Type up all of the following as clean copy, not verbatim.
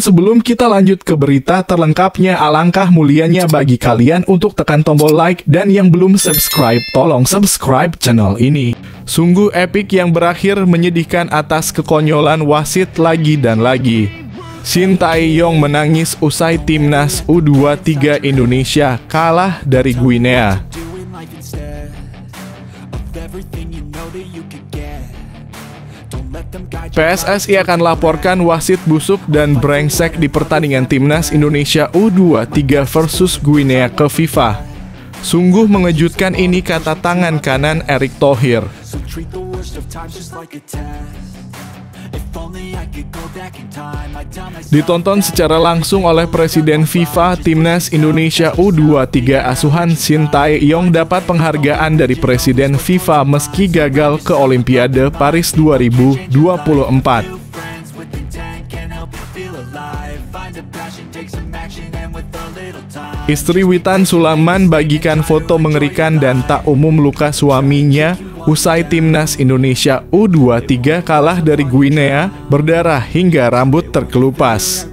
sebelum kita lanjut ke berita terlengkapnya, alangkah mulianya bagi kalian untuk tekan tombol like, dan yang belum subscribe, tolong subscribe channel ini. Sungguh epik yang berakhir menyedihkan atas kekonyolan wasit lagi dan lagi. Shin Tae-yong menangis usai timnas U23 Indonesia kalah dari Guinea. PSSI akan laporkan wasit busuk dan brengsek di pertandingan timnas Indonesia U23 versus Guinea ke FIFA. Sungguh mengejutkan ini, kata tangan kanan Erick Thohir. Ditonton secara langsung oleh Presiden FIFA, timnas Indonesia U23 asuhan Shin Tae-yong dapat penghargaan dari Presiden FIFA meski gagal ke Olimpiade Paris 2024. Istri Witan Sulaiman bagikan foto mengerikan dan tak umum luka suaminya usai timnas Indonesia U23 kalah dari Guinea, berdarah hingga rambut terkelupas.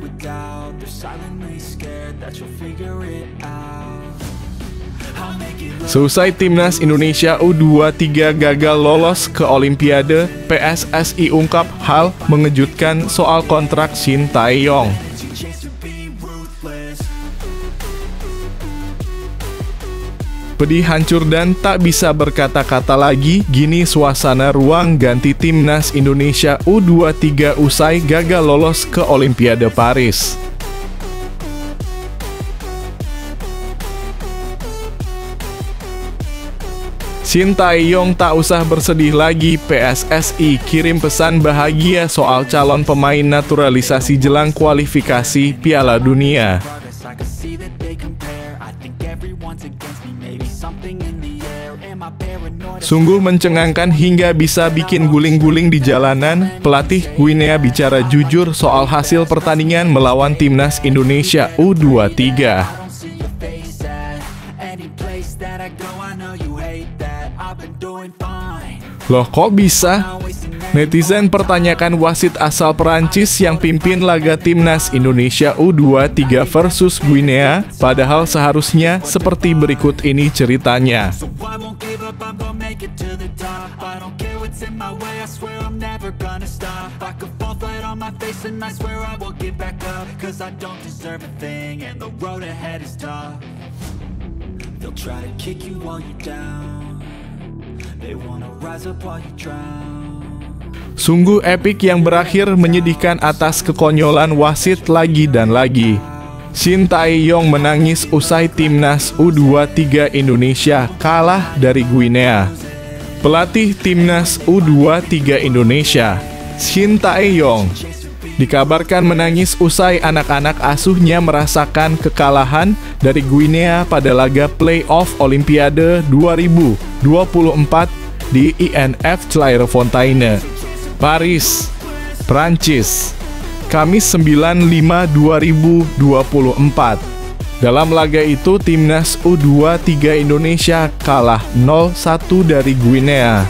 Seusai timnas Indonesia U23 gagal lolos ke Olimpiade, PSSI ungkap hal mengejutkan soal kontrak Shin Tae-yong. Pedih, hancur, dan tak bisa berkata-kata lagi, gini suasana ruang ganti timnas Indonesia U23 usai gagal lolos ke Olimpiade Paris. Shin Tae-yong tak usah bersedih lagi, PSSI kirim pesan bahagia soal calon pemain naturalisasi jelang kualifikasi Piala Dunia. Sungguh mencengangkan hingga bisa bikin guling-guling di jalanan. Pelatih Guinea bicara jujur soal hasil pertandingan melawan timnas Indonesia U23. Loh, kok bisa? Netizen pertanyakan wasit asal Perancis yang pimpin laga timnas Indonesia U23 versus Guinea, padahal seharusnya seperti berikut ini ceritanya. Sungguh epik yang berakhir menyedihkan atas kekonyolan wasit lagi dan lagi. Shin Tae-yong menangis usai timnas U23 Indonesia kalah dari Guinea. Pelatih timnas U23 Indonesia, Shin Tae-yong, dikabarkan menangis usai anak-anak asuhnya merasakan kekalahan dari Guinea pada laga play-off Olimpiade 2024 di INF Clairefontaine, Paris, Prancis, Kamis 9/5/2024. Dalam laga itu, timnas U23 Indonesia kalah 0-1 dari Guinea.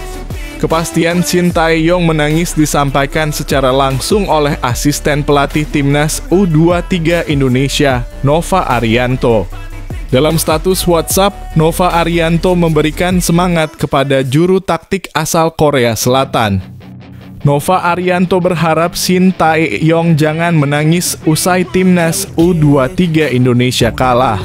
Kepastian Shin Tae-yong menangis disampaikan secara langsung oleh asisten pelatih timnas U23 Indonesia, Nova Arianto. Dalam status WhatsApp, Nova Arianto memberikan semangat kepada juru taktik asal Korea Selatan. Nova Arianto berharap Shin Tae-yong jangan menangis usai timnas U23 Indonesia kalah.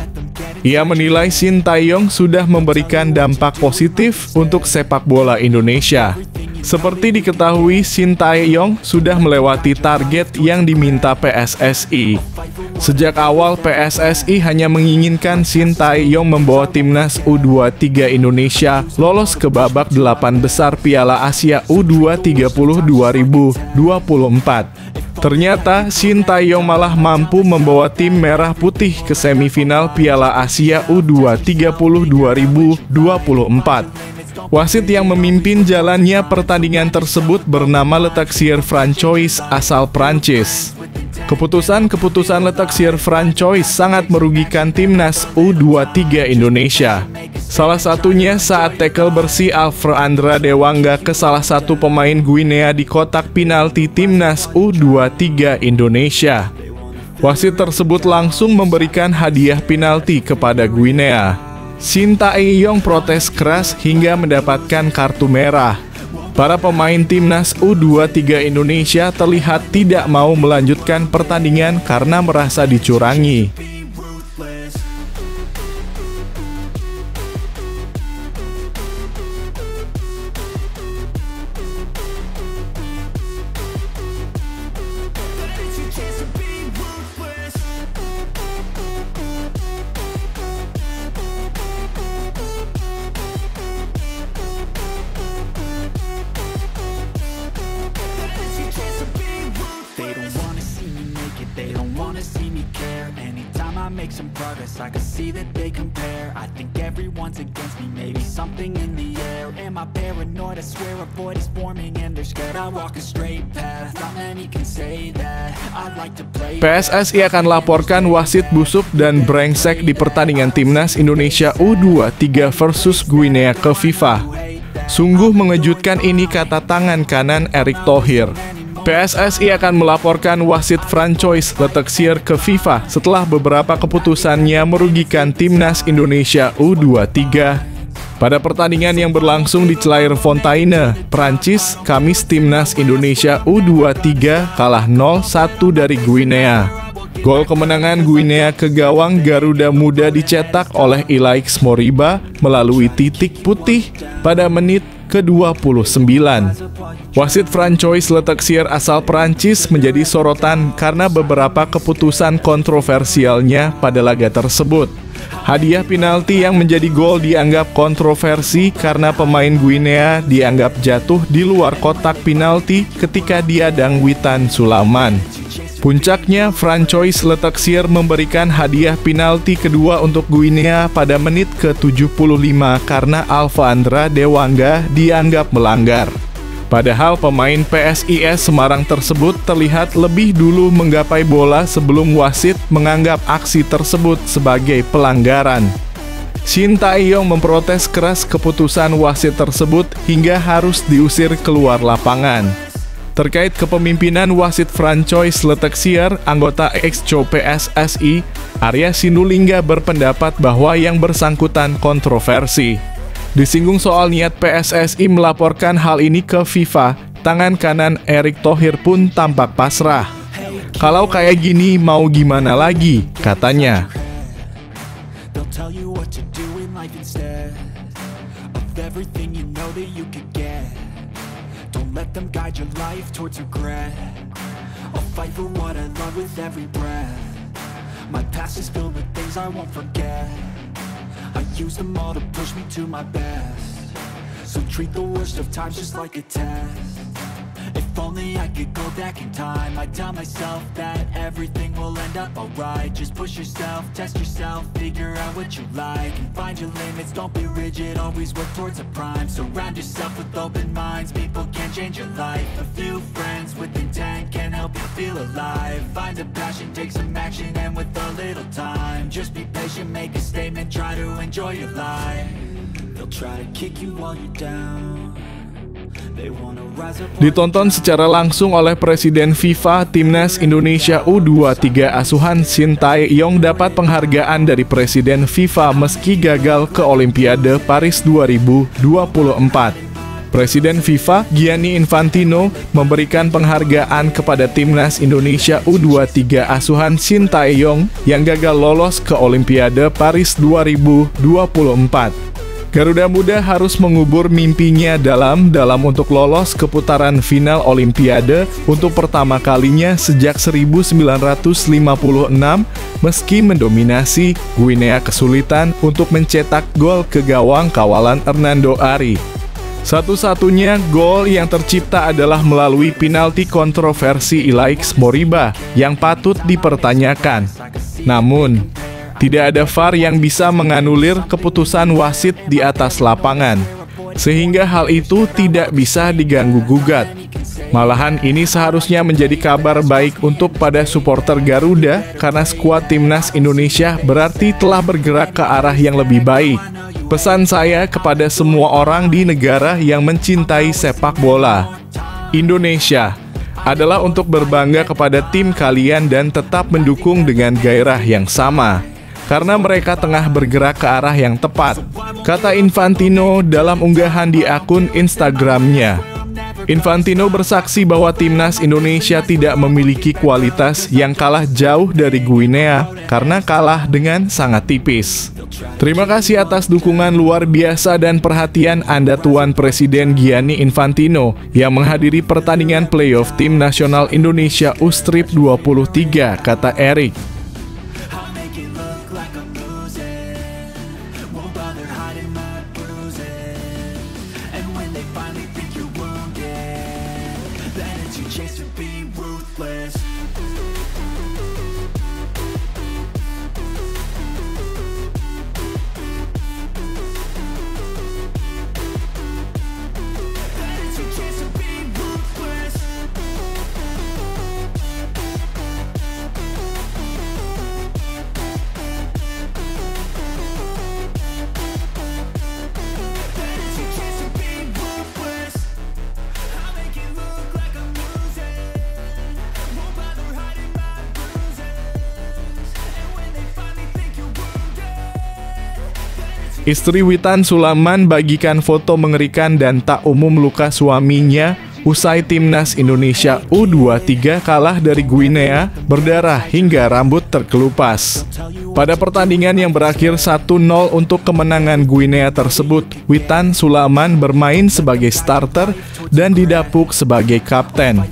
Ia menilai Shin Tae-yong sudah memberikan dampak positif untuk sepak bola Indonesia. Seperti diketahui, Shin Tae-yong sudah melewati target yang diminta PSSI. Sejak awal, PSSI hanya menginginkan Shin Tae-yong membawa timnas U23 Indonesia lolos ke babak 8 besar Piala Asia U20 2024. Ternyata, Shin Tae-yong malah mampu membawa tim merah putih ke semifinal Piala Asia U20 2024. Wasit yang memimpin jalannya pertandingan tersebut bernama Le Taxier Francois asal Prancis. Keputusan Le Taxier Francois sangat merugikan timnas U23 Indonesia. Salah satunya saat tackle bersih Alfred Andra Dewangga ke salah satu pemain Guinea di kotak penalti timnas U23 Indonesia. Wasit tersebut langsung memberikan hadiah penalti kepada Guinea. Shin Tae-yong protes keras hingga mendapatkan kartu merah. Para pemain timnas U23 Indonesia terlihat tidak mau melanjutkan pertandingan karena merasa dicurangi. Make some progress, I can see that they compare. I think everyone's against me, maybe something in the air. Am I paranoid? I swear a void is forming and they're scared. I walk a straight path, not many can say that. I like to play. PSSI akan laporkan wasit busuk dan brengsek di pertandingan timnas Indonesia U23 versus Guinea ke FIFA. Sungguh mengejutkan, ini kata tangan kanan Erick Thohir. PSSI akan melaporkan wasit Francois Letexier ke FIFA setelah beberapa keputusannya merugikan timnas Indonesia U23. Pada pertandingan yang berlangsung di Clairefontaine, Prancis, Kamis, timnas Indonesia U23 kalah 0-1 dari Guinea. Gol kemenangan Guinea ke gawang Garuda Muda dicetak oleh Ilaix Moriba melalui titik putih pada menit ke-29. Wasit Francois Letexier asal Prancis menjadi sorotan karena beberapa keputusan kontroversialnya pada laga tersebut. Hadiah penalti yang menjadi gol dianggap kontroversi karena pemain Guinea dianggap jatuh di luar kotak penalti ketika diadang Witan Sulaiman. Puncaknya, Francois Letexier memberikan hadiah penalti kedua untuk Guinea pada menit ke-75 karena Alfandra Dewanga dianggap melanggar. Padahal pemain PSIS Semarang tersebut terlihat lebih dulu menggapai bola sebelum wasit menganggap aksi tersebut sebagai pelanggaran. Shin Tae-yong memprotes keras keputusan wasit tersebut hingga harus diusir keluar lapangan. Terkait kepemimpinan wasit Francois Letexier, anggota Exco PSSI, Arya Sinulinga berpendapat bahwa yang bersangkutan kontroversi. Disinggung soal niat PSSI melaporkan hal ini ke FIFA, tangan kanan Erick Thohir pun tampak pasrah. Kalau kayak gini mau gimana lagi, katanya. Don't let them guide your life towards regret. I'll fight for what I love with every breath. My past is filled with things I won't forget. I use them all to push me to my best. So treat the worst of times just like a test. If only I could go back in time, I'd tell myself that everything will end up alright. Just push yourself, test yourself, figure out what you like, and find your limits, don't be rigid, always work towards a prime. Surround yourself with open minds, people can change your life. A few friends with intent can help you feel alive. Find a passion, take some action, and with a little time, just be patient, make a statement, try to enjoy your life. They'll try to kick you while you're down. Ditonton secara langsung oleh Presiden FIFA, Timnas Indonesia U23 asuhan Shin Tae-yong dapat penghargaan dari Presiden FIFA meski gagal ke Olimpiade Paris 2024. Presiden FIFA, Gianni Infantino, memberikan penghargaan kepada Timnas Indonesia U23 asuhan Shin Tae-yong yang gagal lolos ke Olimpiade Paris 2024. Garuda Muda harus mengubur mimpinya dalam untuk lolos ke putaran final Olimpiade untuk pertama kalinya sejak 1956 meski mendominasi. Guinea kesulitan untuk mencetak gol ke gawang kawalan Hernando Ari. Satu-satunya gol yang tercipta adalah melalui penalti kontroversi Ilaix Moriba yang patut dipertanyakan. Namun, tidak ada VAR yang bisa menganulir keputusan wasit di atas lapangan, sehingga hal itu tidak bisa diganggu-gugat. Malahan ini seharusnya menjadi kabar baik untuk pada supporter Garuda karena skuad Timnas Indonesia berarti telah bergerak ke arah yang lebih baik. Pesan saya kepada semua orang di negara yang mencintai sepak bola. Indonesia, adalah untuk berbangga kepada tim kalian dan tetap mendukung dengan gairah yang sama. Karena mereka tengah bergerak ke arah yang tepat, kata Infantino dalam unggahan di akun Instagramnya. Infantino bersaksi bahwa timnas Indonesia tidak memiliki kualitas yang kalah jauh dari Guinea karena kalah dengan sangat tipis. Terima kasih atas dukungan luar biasa dan perhatian Anda Tuan Presiden Gianni Infantino yang menghadiri pertandingan playoff tim nasional Indonesia U-Strip 23, kata Erick. Istri Witan Sulaiman bagikan foto mengerikan dan tak umum luka suaminya usai timnas Indonesia U23 kalah dari Guinea, berdarah hingga rambut terkelupas. Pada pertandingan yang berakhir 1-0 untuk kemenangan Guinea tersebut, Witan Sulaiman bermain sebagai starter dan didapuk sebagai kapten.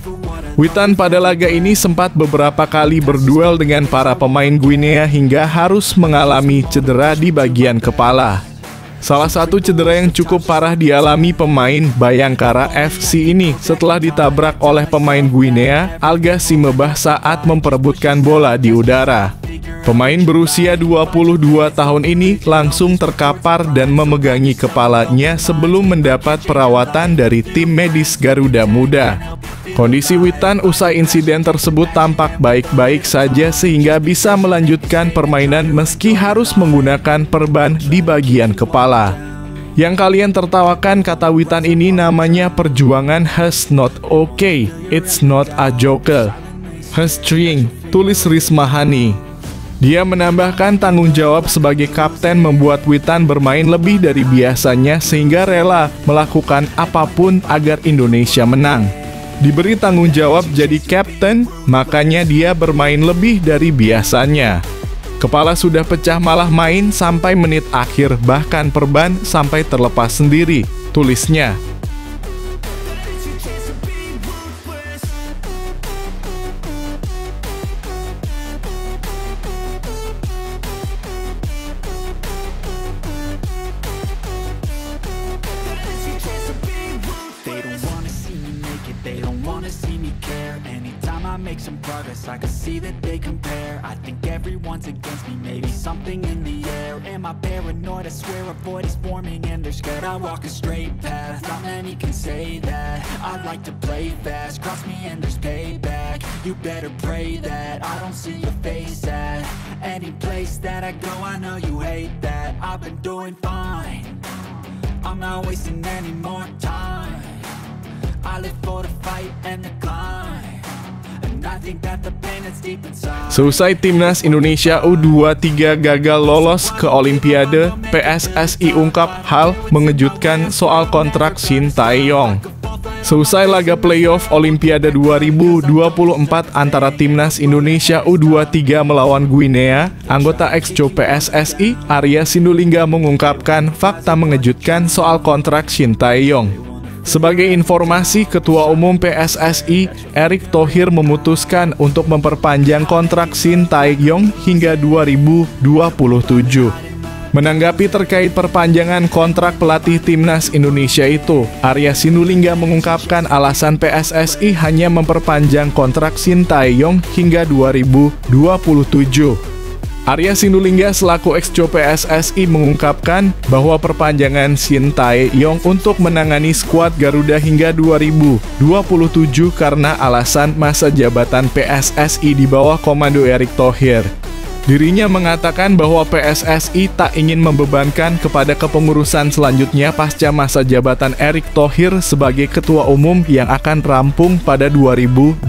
Witan pada laga ini sempat beberapa kali berduel dengan para pemain Guinea hingga harus mengalami cedera di bagian kepala. Salah satu cedera yang cukup parah dialami pemain Bayangkara FC ini setelah ditabrak oleh pemain Guinea, Alga Simebah saat memperebutkan bola di udara. Pemain berusia 22 tahun ini langsung terkapar dan memegangi kepalanya sebelum mendapat perawatan dari tim medis Garuda Muda. Kondisi Witan usai insiden tersebut tampak baik-baik saja sehingga bisa melanjutkan permainan meski harus menggunakan perban di bagian kepala. Yang kalian tertawakan, kata Witan ini, namanya perjuangan has not okay, it's not a joke. Has string, tulis Rismahani. Dia menambahkan tanggung jawab sebagai kapten membuat Witan bermain lebih dari biasanya sehingga rela melakukan apapun agar Indonesia menang. Diberi tanggung jawab jadi kapten, makanya dia bermain lebih dari biasanya. Kepala sudah pecah malah main sampai menit akhir, bahkan perban sampai terlepas sendiri, tulisnya. They don't wanna see me care. Anytime I make some progress, I can see that they compare. I think everyone's against me, maybe something in the air. Am I paranoid? I swear a void is forming and they're scared. I walk a straight path, not many can say that. I like to play fast, cross me and there's payback. You better pray that I don't see your face at any place that I go. I know you hate that. I've been doing fine, I'm not wasting any more time. I live for the fight and the climb, and I think that the pain that's deep inside. Seusai timnas Indonesia U23 gagal lolos ke Olimpiade, PSSI ungkap hal mengejutkan soal kontrak Shin Tae-yong. Seusai laga playoff Olimpiade 2024 antara timnas Indonesia U23 melawan Guinea, anggota Exco PSSI Arya Sinulinga mengungkapkan fakta mengejutkan soal kontrak Shin Tae-yong. Sebagai informasi, Ketua Umum PSSI, Erick Thohir memutuskan untuk memperpanjang kontrak Shin Tae-yong hingga 2027. Menanggapi terkait perpanjangan kontrak pelatih timnas Indonesia itu, Arya Sinulinga mengungkapkan alasan PSSI hanya memperpanjang kontrak Shin Tae-yong hingga 2027. Arya Sinulinga selaku Exco PSSI mengungkapkan bahwa perpanjangan Shin Tae-yong untuk menangani skuad Garuda hingga 2027 karena alasan masa jabatan PSSI di bawah komando Erick Thohir. Dirinya mengatakan bahwa PSSI tak ingin membebankan kepada kepengurusan selanjutnya pasca masa jabatan Erick Thohir sebagai ketua umum yang akan rampung pada 2027.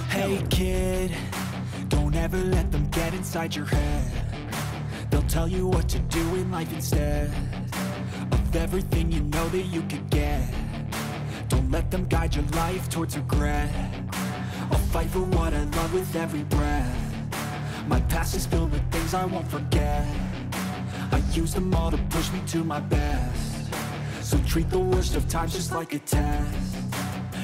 Hey kid, don't ever let them get inside your head. They'll tell you what to do in life instead of everything you know that you could get. Don't let them guide your life towards regret. I'll fight for what I love with every breath. My past is filled with things I won't forget. I use them all to push me to my best. So treat the worst of times just like a test.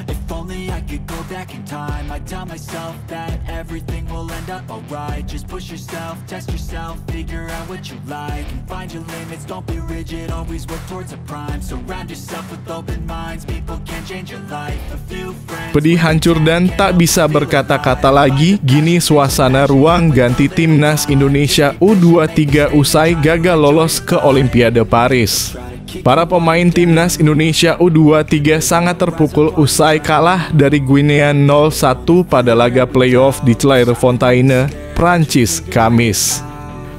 If only I could go back in time, I'd tell myself that everything will end up alright. Just push yourself, test yourself, figure out what you like, and find your limits, don't be rigid, always work towards a prime. Surround yourself with open minds, people can change your life. A few friends. Pedih, hancur, dan tak bisa berkata-kata lagi, gini suasana ruang ganti Timnas Indonesia U23 usai gagal lolos ke Olimpiade Paris. Para pemain Timnas Indonesia U23 sangat terpukul usai kalah dari Guinea 0-1 pada laga playoff di Clairefontaine, Prancis, Kamis.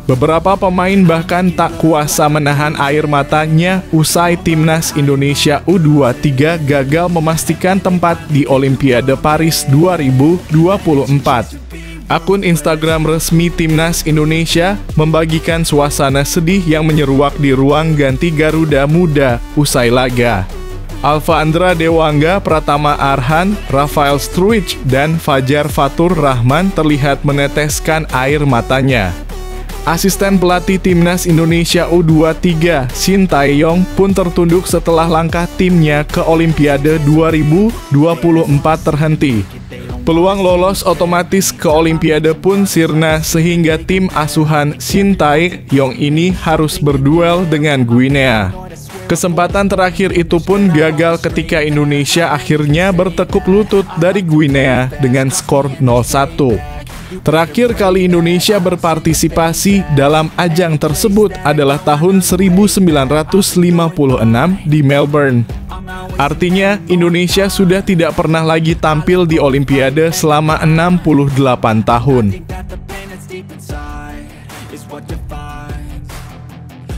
Beberapa pemain bahkan tak kuasa menahan air matanya usai Timnas Indonesia U23 gagal memastikan tempat di Olimpiade Paris 2024. Akun Instagram resmi Timnas Indonesia membagikan suasana sedih yang menyeruak di ruang ganti Garuda Muda usai laga. Alfa Andra Dewangga, Pratama Arhan, Rafael Struijk, dan Fajar Fatur Rahman terlihat meneteskan air matanya. Asisten pelatih Timnas Indonesia U23, Shin Tae-yong, pun tertunduk setelah langkah timnya ke Olimpiade 2024 terhenti. Peluang lolos otomatis ke Olimpiade pun sirna sehingga tim asuhan Shin Tae-yong ini harus berduel dengan Guinea. Kesempatan terakhir itu pun gagal ketika Indonesia akhirnya bertekuk lutut dari Guinea dengan skor 0-1. Terakhir kali Indonesia berpartisipasi dalam ajang tersebut adalah tahun 1956 di Melbourne. Artinya, Indonesia sudah tidak pernah lagi tampil di Olimpiade selama 68 tahun.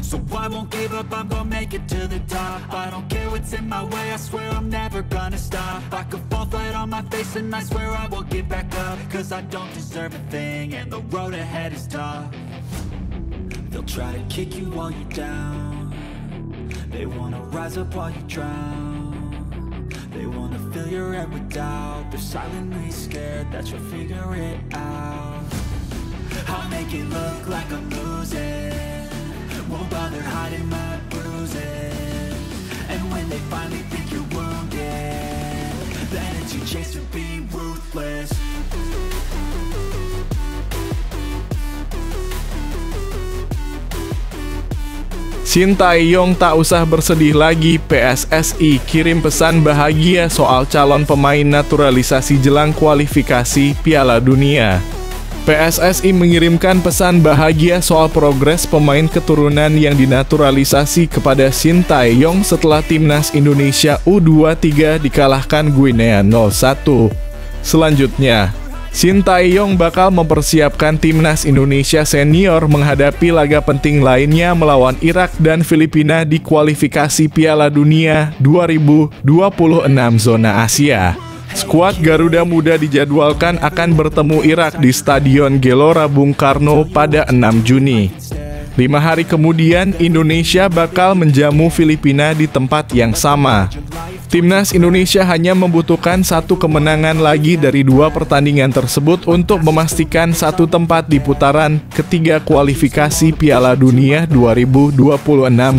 So I won't give up, I'm gonna make it to the top. I don't care what's in my way, I swear I'm never gonna stop. I could fall flat on my face and I swear I will get back up. Cause I don't deserve a thing and the road ahead is tough. They'll try to kick you while you're down. They wanna rise up while you drown. They wanna fill your head with doubt. They're silently scared that you'll figure it out. I'll make it look like I'm losing. Won't bother hiding my bruises. And when they finally think you're wounded, then it's your chance to be ruthless. Shin Tae-yong tak usah bersedih lagi, PSSI kirim pesan bahagia soal calon pemain naturalisasi jelang kualifikasi Piala Dunia. PSSI mengirimkan pesan bahagia soal progres pemain keturunan yang dinaturalisasi kepada Shin Tae-yong setelah Timnas Indonesia U23 dikalahkan Guinea 0-1. Selanjutnya, Shin Tae-yong bakal mempersiapkan Timnas Indonesia senior menghadapi laga penting lainnya melawan Irak dan Filipina di kualifikasi Piala Dunia 2026 zona Asia. Skuad Garuda Muda dijadwalkan akan bertemu Irak di Stadion Gelora Bung Karno pada 6 Juni. 5 hari kemudian, Indonesia bakal menjamu Filipina di tempat yang sama. Timnas Indonesia hanya membutuhkan satu kemenangan lagi dari 2 pertandingan tersebut untuk memastikan satu tempat di putaran ketiga kualifikasi Piala Dunia 2026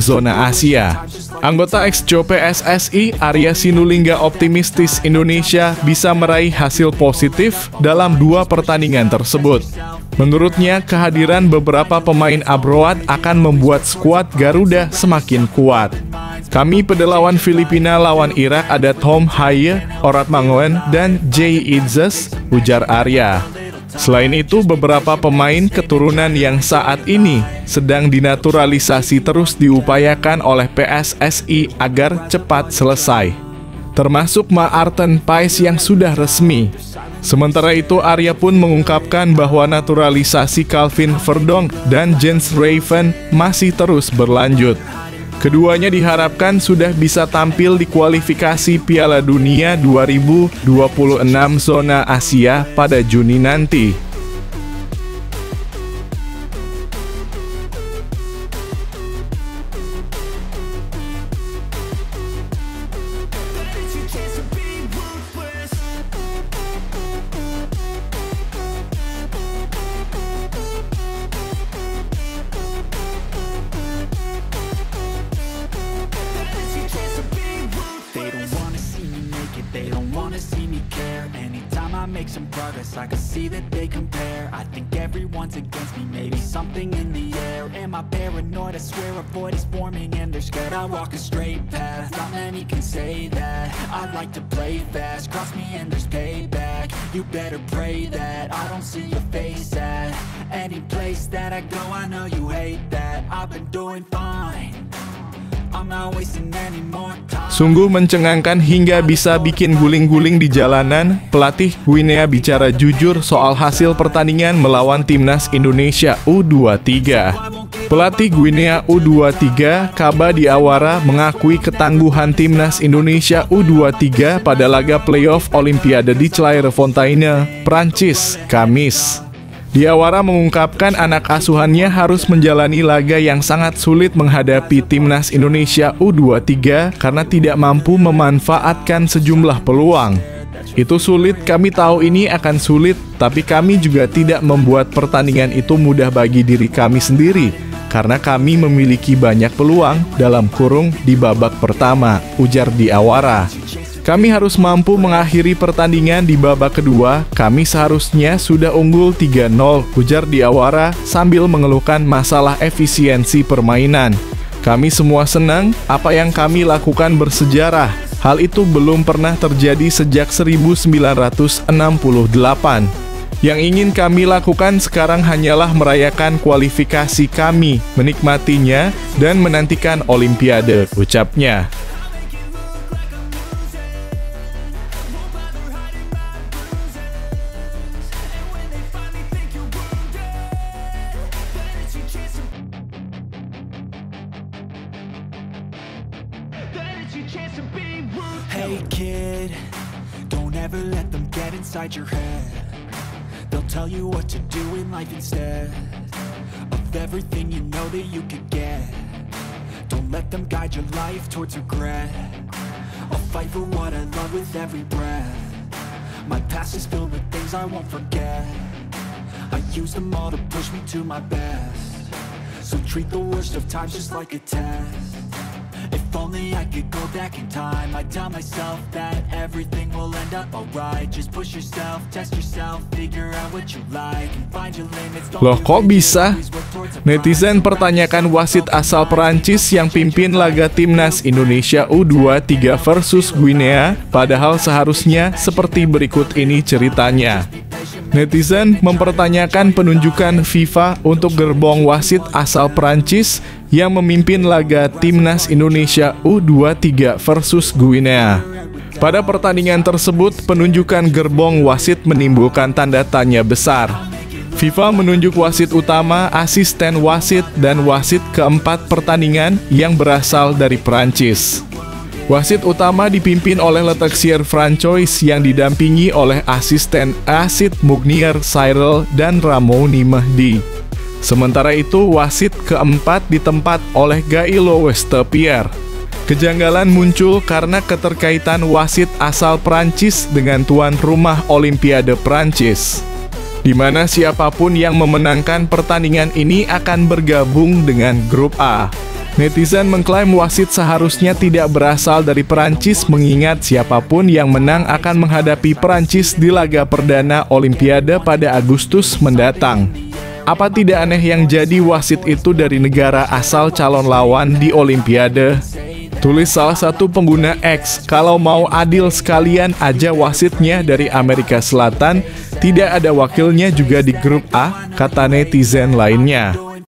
zona Asia. Anggota Exco PSSI, Arya Sinulinga, optimistis Indonesia bisa meraih hasil positif dalam 2 pertandingan tersebut. Menurutnya, kehadiran beberapa pemain abroad akan membuat skuad Garuda semakin kuat. Kami pada lawan Filipina lawan Irak ada Tom Haye, Orat Mangoen, dan Jay Idzes, ujar Arya. Selain itu, beberapa pemain keturunan yang saat ini sedang dinaturalisasi terus diupayakan oleh PSSI agar cepat selesai, termasuk Maarten Paes yang sudah resmi. Sementara itu, Arya pun mengungkapkan bahwa naturalisasi Calvin Verdonk dan Jens Raven masih terus berlanjut. Keduanya diharapkan sudah bisa tampil di kualifikasi Piala Dunia 2026 zona Asia pada Juni nanti. They don't wanna see me care. Anytime I make some progress, I can see that they compare. I think everyone's against me, maybe something in the air. Am I paranoid? I swear a void is forming and they're scared. I walk a straight path, not many can say that. I like to play fast, cross me and there's payback. You better pray that I don't see your face at any place that I go. I know you hate that. I've been doing fine, I'm not wasting any more time. Sungguh mencengangkan hingga bisa bikin guling-guling di jalanan. Pelatih Guinea bicara jujur soal hasil pertandingan melawan Timnas Indonesia U23. Pelatih Guinea U23, Kaba Diawara, mengakui ketangguhan Timnas Indonesia U23 pada laga playoff Olimpiade di Clairefontaine, Prancis, Kamis. Diawara mengungkapkan anak asuhannya harus menjalani laga yang sangat sulit menghadapi Timnas Indonesia U23 karena tidak mampu memanfaatkan sejumlah peluang. Itu sulit, kami tahu ini akan sulit, tapi kami juga tidak membuat pertandingan itu mudah bagi diri kami sendiri, karena kami memiliki banyak peluang dalam kurung di babak pertama, ujar Diawara. Kami harus mampu mengakhiri pertandingan di babak kedua, kami seharusnya sudah unggul 3-0, ujar Diawara sambil mengeluhkan masalah efisiensi permainan. Kami semua senang, apa yang kami lakukan bersejarah. Hal itu belum pernah terjadi sejak 1968. Yang ingin kami lakukan sekarang hanyalah merayakan kualifikasi kami, menikmatinya, dan menantikan Olimpiade, ucapnya. Hey kid, don't ever let them get inside your head. They'll tell you what to do in life instead of everything you know that you could get. Don't let them guide your life towards regret. I'll fight for what I love with every breath. My past is filled with things I won't forget. I use them all to push me to my best. So treat the worst of times just like a test. If only I could go back in time, I'd tell myself that everything will end up alright. Just push yourself, test yourself, figure out what you like and find your limits. Loh kok bisa? Netizen pertanyakan wasit asal Perancis yang pimpin laga Timnas Indonesia U23 versus Guinea, padahal seharusnya seperti berikut ini ceritanya. Netizen mempertanyakan penunjukan FIFA untuk gerbong wasit asal Perancis yang memimpin laga Timnas Indonesia U23 versus Guinea. Pada pertandingan tersebut, penunjukan gerbong wasit menimbulkan tanda tanya besar. FIFA menunjuk wasit utama, asisten wasit, dan wasit keempat pertandingan yang berasal dari Perancis. Wasit utama dipimpin oleh Le Texier Francois yang didampingi oleh asisten Asid Mugnier Cyril dan Ramoni Mehdi. Sementara itu, wasit keempat ditempat oleh Gailo Westepierre. Kejanggalan muncul karena keterkaitan wasit asal Prancis dengan tuan rumah Olimpiade Prancis, di mana siapapun yang memenangkan pertandingan ini akan bergabung dengan grup A. Netizen mengklaim wasit seharusnya tidak berasal dari Perancis mengingat siapapun yang menang akan menghadapi Perancis di laga perdana Olimpiade pada Agustus mendatang. Apa tidak aneh yang jadi wasit itu dari negara asal calon lawan di Olimpiade? Tulis salah satu pengguna X, kalau mau adil sekalian aja wasitnya dari Amerika Selatan, tidak ada wakilnya juga di grup A, kata netizen lainnya.